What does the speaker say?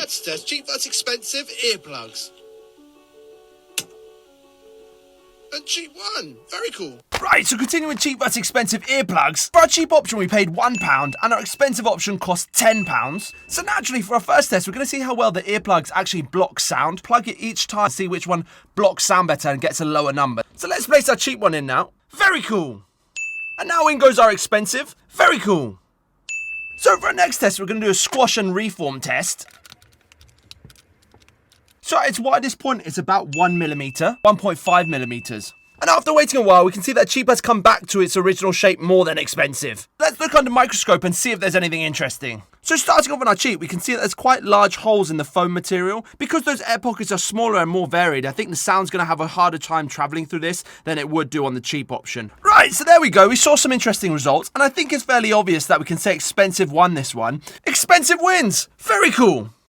First test, cheap vs expensive earplugs. And cheap one. Very cool. Right, so continuing with cheap vs expensive earplugs. For our cheap option, we paid £1, and our expensive option cost £10. So naturally, for our first test, we're going to see how well the earplugs actually block sound. Plug it each time, see which one blocks sound better and gets a lower number. So let's place our cheap one in now. Very cool. And now in goes our expensive. Very cool. So for our next test, we're going to do a squash and reform test. So at its widest point, it's about 1mm, 1.5mm. And after waiting a while, we can see that cheap has come back to its original shape more than expensive. Let's look under the microscope and see if there's anything interesting. So starting off on our cheap, we can see that there's quite large holes in the foam material. Because those air pockets are smaller and more varied, I think the sound's going to have a harder time travelling through this than it would do on the cheap option. Right, so there we go. We saw some interesting results, and I think it's fairly obvious that we can say expensive won this one. Expensive wins! Very cool!